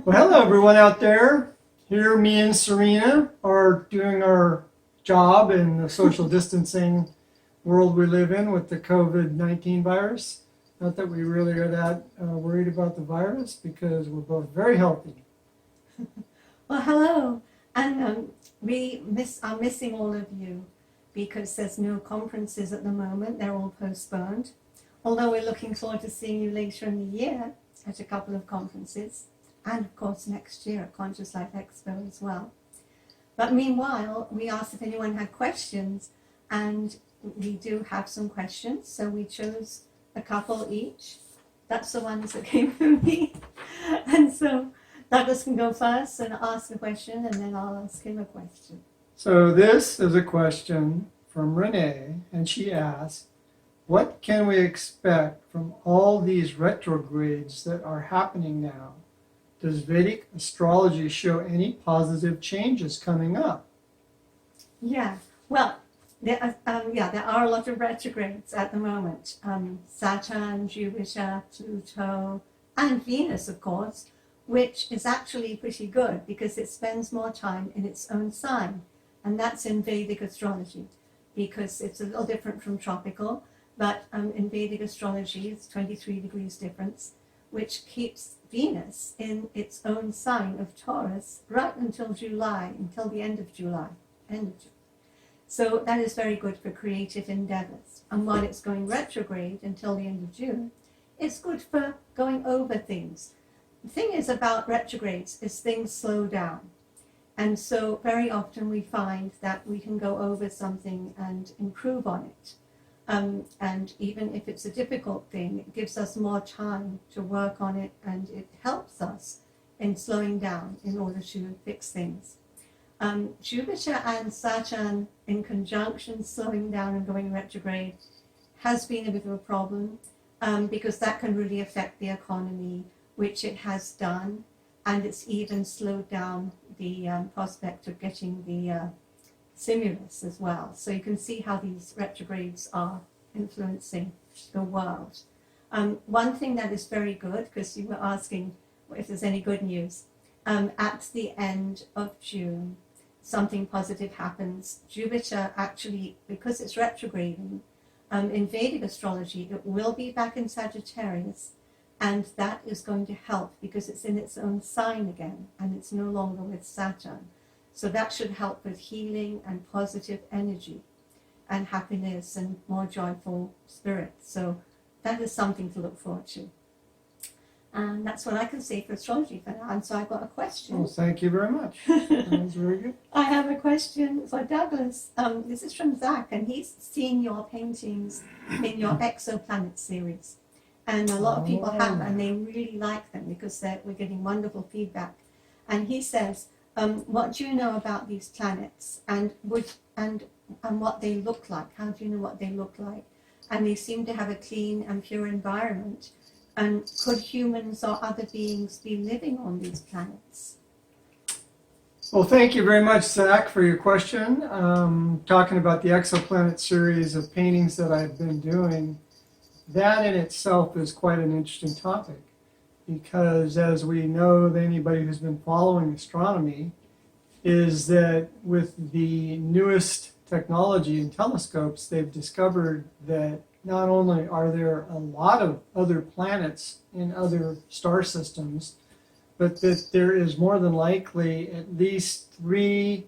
Well, hello everyone out there. Here, me and Serena are doing our job in the social distancing world we live in with the COVID-19 virus. Not that we really are that worried about the virus because we're both very healthy. Well, hello, and are missing all of you because there's no conferences at the moment. They're all postponed. Although we're looking forward to seeing you later in the year at a couple of conferences, and of course next year at Conscious Life Expo as well. But meanwhile, we asked if anyone had questions, and we do have some questions. So we chose a couple each. That's the ones that came from me, and so Douglas can go first and ask a question, and then I'll ask him a question. So this is a question from Renee, and she asks, what can we expect from all these retrogrades that are happening now? Does Vedic astrology show any positive changes coming up? Yeah, well, there are a lot of retrogrades at the moment. Saturn, Jupiter, Pluto, and Venus, of course, which is actually pretty good because it spends more time in its own sign. And that's in Vedic astrology because it's a little different from tropical, but in Vedic astrology, it's 23 degrees difference, which keeps Venus in its own sign of Taurus right until July, until the end of July. So that is very good for creative endeavors. And while it's going retrograde until the end of June, it's good for going over things. The thing is about retrogrades is things slow down. And so very often we find that we can go over something and improve on it. And even if it's a difficult thing, it gives us more time to work on it, and it helps us in slowing down in order to fix things. Jupiter and Saturn in conjunction, slowing down and going retrograde, has been a bit of a problem because that can really affect the economy, which it has done, and it's even slowed down the prospect of getting the stimulus as well. So you can see how these retrogrades are influencing the world. One thing that is very good, because you were asking if there's any good news, at the end of June, something positive happens. Jupiter actually, because it's retrograding, in Vedic astrology, it will be back in Sagittarius, and that is going to help because it's in its own sign again, and it's no longer with Saturn. So that should help with healing and positive energy and happiness and more joyful spirit. So that is something to look forward to. And that's what I can say for astrology for now. And so I've got a question. Well, thank you very much. That was very good. I have a question for Douglas. This is from Zach, and he's seen your paintings in your exoplanet series. And a lot of people have, and they really like them because we're getting wonderful feedback. And he says, what do you know about these planets and what they look like? How do you know what they look like? And they seem to have a clean and pure environment. And could humans or other beings be living on these planets? Well, thank you very much, Zach, for your question. Talking about the exoplanet series of paintings that I've been doing, that in itself is quite an interesting topic. Because as we know, anybody who's been following astronomy, is that with the newest technology and telescopes, they've discovered that not only are there a lot of other planets in other star systems, but that there is more than likely at least 3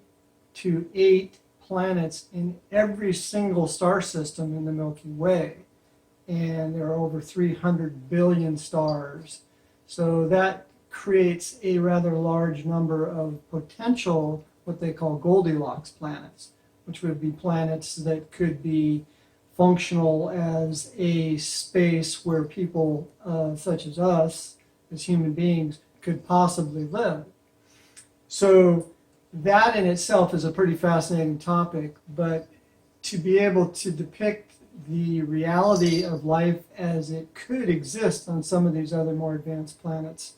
to 8 planets in every single star system in the Milky Way. And there are over 300 billion stars. So that creates a rather large number of potential, what they call Goldilocks planets, which would be planets that could be functional as a space where people such as us, as human beings, could possibly live. So that in itself is a pretty fascinating topic, but to be able to depict the reality of life as it could exist on some of these other more advanced planets.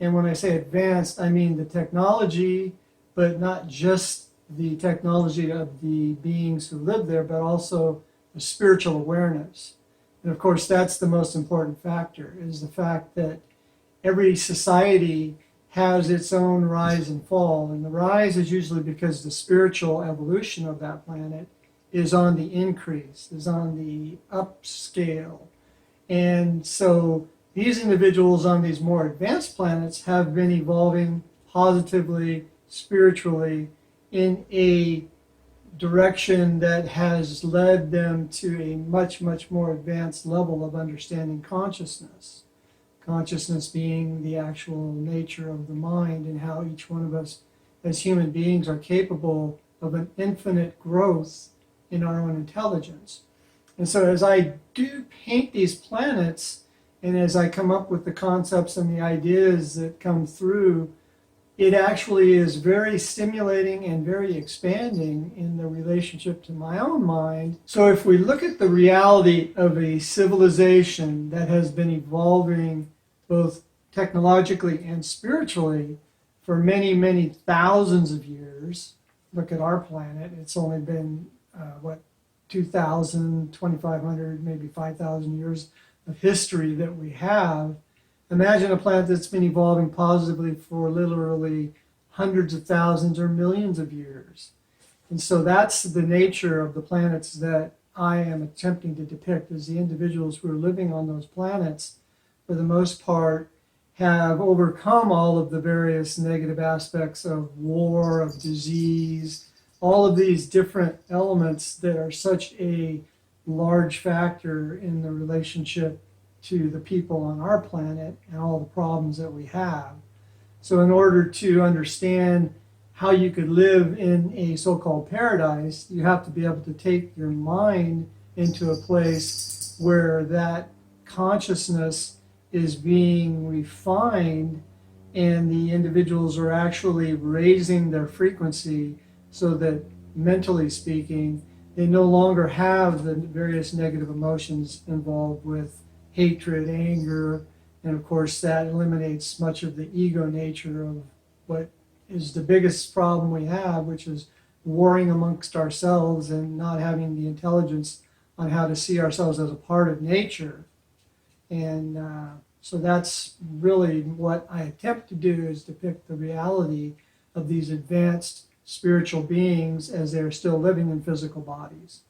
And when I say advanced, I mean the technology, but not just the technology of the beings who live there, but also the spiritual awareness. And of course, that's the most important factor, is the fact that every society has its own rise and fall. And the rise is usually because the spiritual evolution of that planet is on the increase, is on the upscale. And so these individuals on these more advanced planets have been evolving positively, spiritually, in a direction that has led them to a much, much more advanced level of understanding consciousness. Consciousness being the actual nature of the mind and how each one of us as human beings are capable of an infinite growth in our own intelligence. And so as I do paint these planets, and as I come up with the concepts and the ideas that come through, it actually is very stimulating and very expanding in the relationship to my own mind. So if we look at the reality of a civilization that has been evolving both technologically and spiritually for many, many thousands of years, look at our planet, it's only been, 2,000, 2,500, maybe 5,000 years of history that we have. Imagine a planet that's been evolving positively for literally hundreds of thousands or millions of years. And so that's the nature of the planets that I am attempting to depict, as the individuals who are living on those planets, for the most part, have overcome all of the various negative aspects of war, of disease, all of these different elements that are such a large factor in the relationship to the people on our planet and all the problems that we have. So in order to understand how you could live in a so-called paradise, you have to be able to take your mind into a place where that consciousness is being refined and the individuals are actually raising their frequency so that, mentally speaking, they no longer have the various negative emotions involved with hatred, anger, and of course that eliminates much of the ego nature of what is the biggest problem we have, which is warring amongst ourselves and not having the intelligence on how to see ourselves as a part of nature. And so that's really what I attempt to do, is depict the reality of these advanced spiritual beings as they're still living in physical bodies.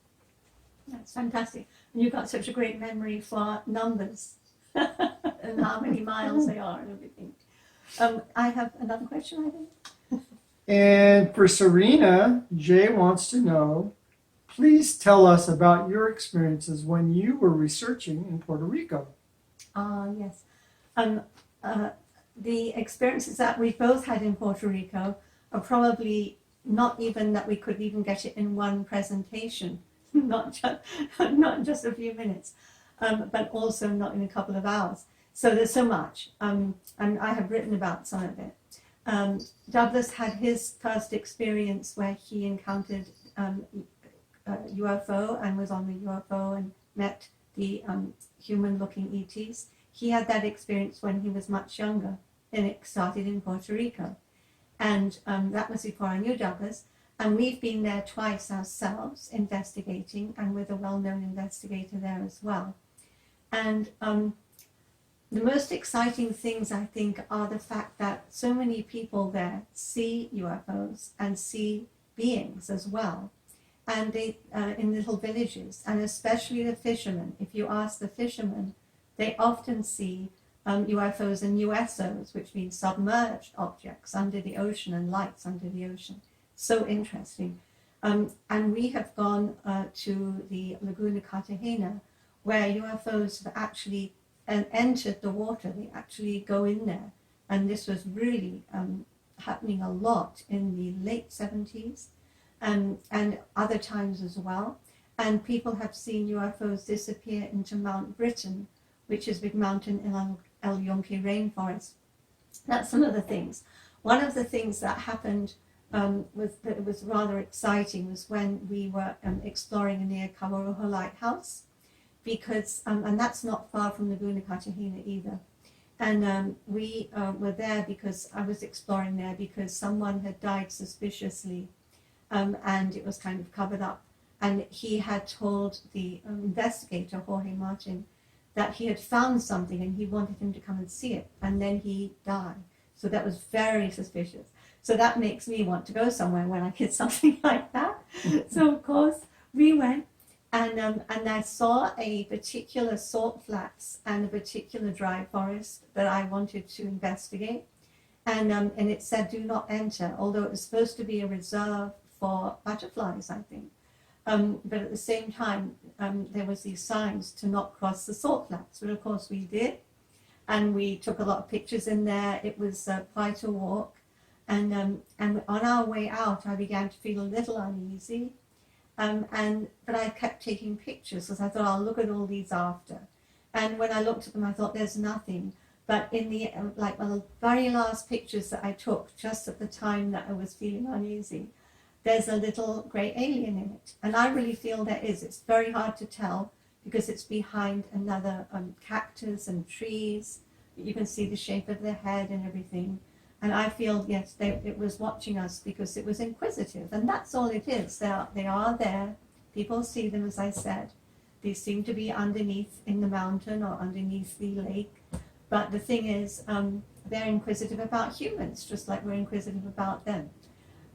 That's fantastic. And you've got such a great memory for numbers and how many miles they are and everything. I have another question, I think. And for Serena, Jay wants to know, please tell us about your experiences when you were researching in Puerto Rico. Yes. The experiences that we both had in Puerto Rico are probably not even that we could even get it in one presentation, not just a few minutes, but also not in a couple of hours. So there's so much, and I have written about some of it. Douglas had his first experience where he encountered UFO and was on the UFO and met the human-looking ETs. He had that experience when he was much younger, and it started in Puerto Rico. And that was before I knew Douglas. And we've been there twice ourselves investigating, and with a well-known investigator there as well. And the most exciting things, I think, are the fact that so many people there see UFOs and see beings as well. And they in little villages, and especially the fishermen. If you ask the fishermen, they often see UFOs and USOs, which means submerged objects under the ocean and lights under the ocean. So interesting. And we have gone to the Laguna Cartagena, where UFOs have actually entered the water. They actually go in there. And this was really happening a lot in the late 70s and other times as well. And people have seen UFOs disappear into Mount Britain, which is a big mountain in El Yunque rainforest. That's some of the things. One of the things that happened that was rather exciting was when we were exploring near Camarojo Lighthouse, because and that's not far from Laguna Cartagena either. And we were there because I was exploring there because someone had died suspiciously, and it was kind of covered up. And he had told the investigator, Jorge Martin, that he had found something and he wanted him to come and see it, and then he died. So that was very suspicious. So that makes me want to go somewhere when I get something like that. So of course we went, and I saw a particular salt flats and a particular dry forest that I wanted to investigate. And it said do not enter, although it was supposed to be a reserve for butterflies, I think. But at the same time, there was these signs to not cross the salt flats, but of course we did. And we took a lot of pictures in there. It was quite a walk. And on our way out, I began to feel a little uneasy. But I kept taking pictures because I thought I'll look at all these after. And when I looked at them, I thought there's nothing. But in the like one of the very last pictures that I took, just at the time that I was feeling uneasy, there's a little grey alien in it. And I really feel there is. It's very hard to tell because it's behind another cactus and trees. You can see the shape of their head and everything. And I feel, yes, it was watching us because it was inquisitive. And that's all it is. They are there. People see them, as I said. They seem to be underneath in the mountain or underneath the lake. But the thing is, they're inquisitive about humans, just like we're inquisitive about them.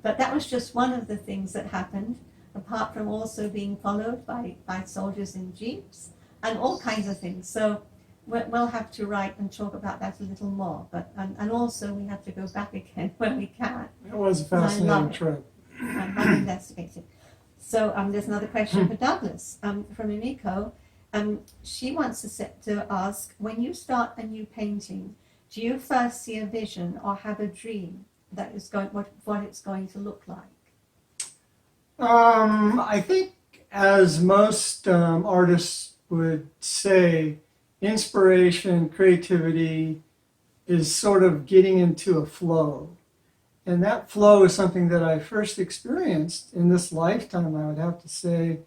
But that was just one of the things that happened, apart from also being followed by soldiers in jeeps and all kinds of things. So we'll have to write and talk about that a little more. But and also we have to go back again when we can. It was a fascinating trip. I love investigating. So there's another question for Douglas from Emiko. She wants to ask, when you start a new painting, do you first see a vision or have a dream that is going what it's going to look like? I think, as most artists would say, inspiration, creativity is sort of getting into a flow. And that flow is something that I first experienced in this lifetime, I would have to say,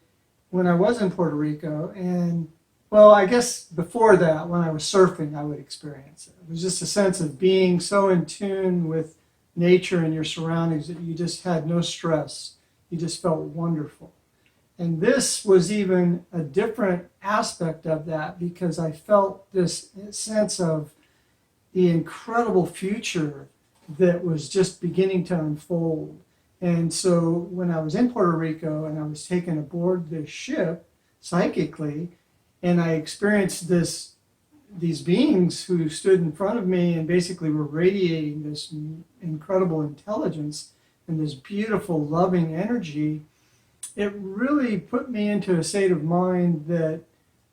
when I was in Puerto Rico. And, well, I guess before that, when I was surfing, I would experience it. It was just a sense of being so in tune with nature and your surroundings that you just had no stress. You just felt wonderful. And this was even a different aspect of that because I felt this sense of the incredible future that was just beginning to unfold. And so when I was in Puerto Rico and I was taken aboard this ship psychically, and I experienced these beings who stood in front of me and basically were radiating this incredible intelligence and this beautiful, loving energy, it really put me into a state of mind that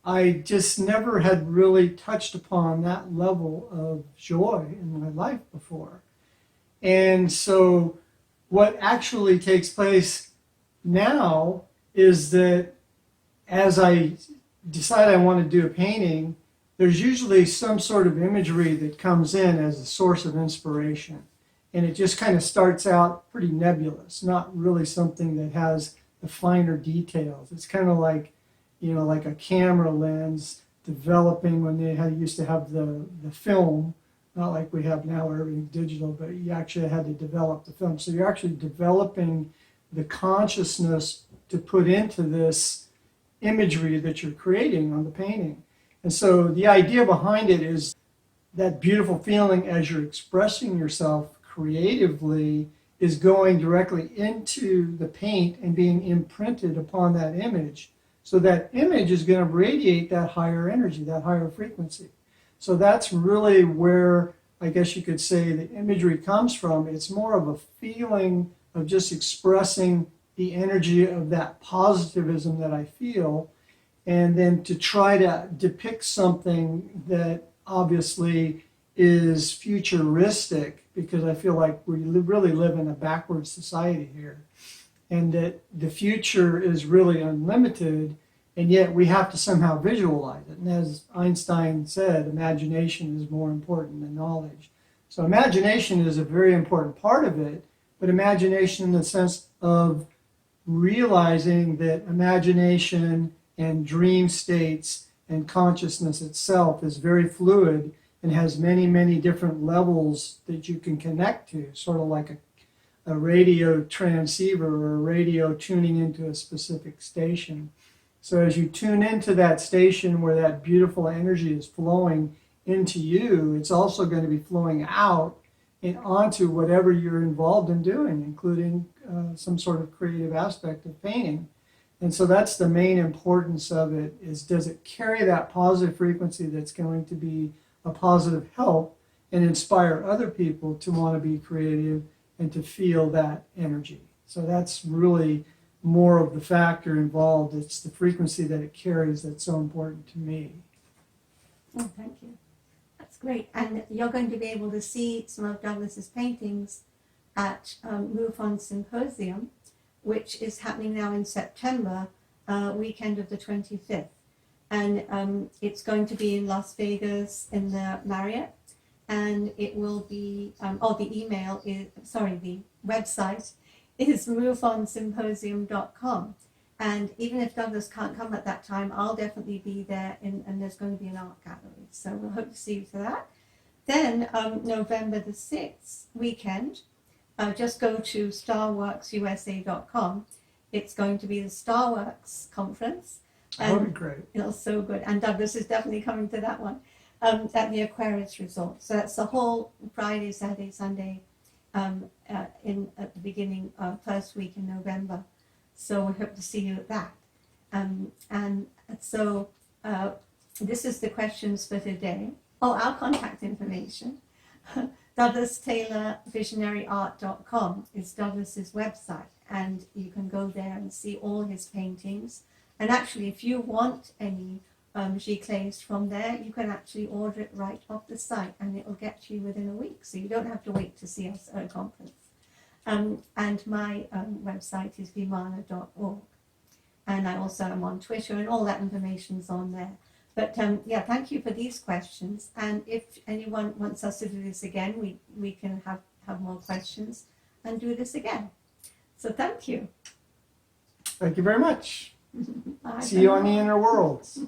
I just never had really touched upon that level of joy in my life before. And so what actually takes place now is that as I decide I want to do a painting, there's usually some sort of imagery that comes in as a source of inspiration. And it just kind of starts out pretty nebulous, not really something that has the finer details. It's kind of like, like a camera lens developing when they used to have the film, not like we have now where everything's digital, but you actually had to develop the film. So you're actually developing the consciousness to put into this imagery that you're creating on the painting. And so the idea behind it is that beautiful feeling as you're expressing yourself creatively is going directly into the paint and being imprinted upon that image. So that image is going to radiate that higher energy, that higher frequency. So that's really where I guess you could say the imagery comes from. It's more of a feeling of just expressing the energy of that positivism that I feel, and then to try to depict something that obviously is futuristic, because I feel like we really live in a backwards society here, and that the future is really unlimited, and yet we have to somehow visualize it. And as Einstein said, imagination is more important than knowledge. So imagination is a very important part of it, but imagination in the sense of realizing that imagination and dream states and consciousness itself is very fluid and has many, many different levels that you can connect to, sort of like a radio transceiver or a radio tuning into a specific station. So as you tune into that station where that beautiful energy is flowing into you, it's also going to be flowing out onto whatever you're involved in doing, including some sort of creative aspect of painting. And so that's the main importance of it, is does it carry that positive frequency that's going to be a positive help and inspire other people to want to be creative and to feel that energy. So that's really more of the factor involved. It's the frequency that it carries that's so important to me. Oh, thank you. That's great. And you're going to be able to see some of Douglas's paintings at MUFON Symposium, which is happening now in September, weekend of the 25th. And it's going to be in Las Vegas in the Marriott. And it will be, the website is mufonsymposium.com. And even if Douglas can't come at that time, I'll definitely be there, and there's going to be an art gallery. So we'll hope to see you for that. Then November the 6th weekend, just go to starworksusa.com. It's going to be the Starworks conference. That would be great. It's so good. And Douglas is definitely coming to that one at the Aquarius Resort. So that's the whole Friday, Saturday, Sunday at the beginning of first week in November. So we hope to see you at that. And so this is the questions for today. Oh, our contact information. DouglasTaylorVisionaryArt.com is Douglas's website, and you can go there and see all his paintings. And actually, if you want any giclées from there, you can actually order it right off the site, and it will get to you within a week. So you don't have to wait to see us at a conference. And my website is vimana.org. And I also am on Twitter, and all that information's on there. But yeah, thank you for these questions. And if anyone wants us to do this again, we can have more questions and do this again. So thank you. Thank you very much. Bye. See you on the inner worlds.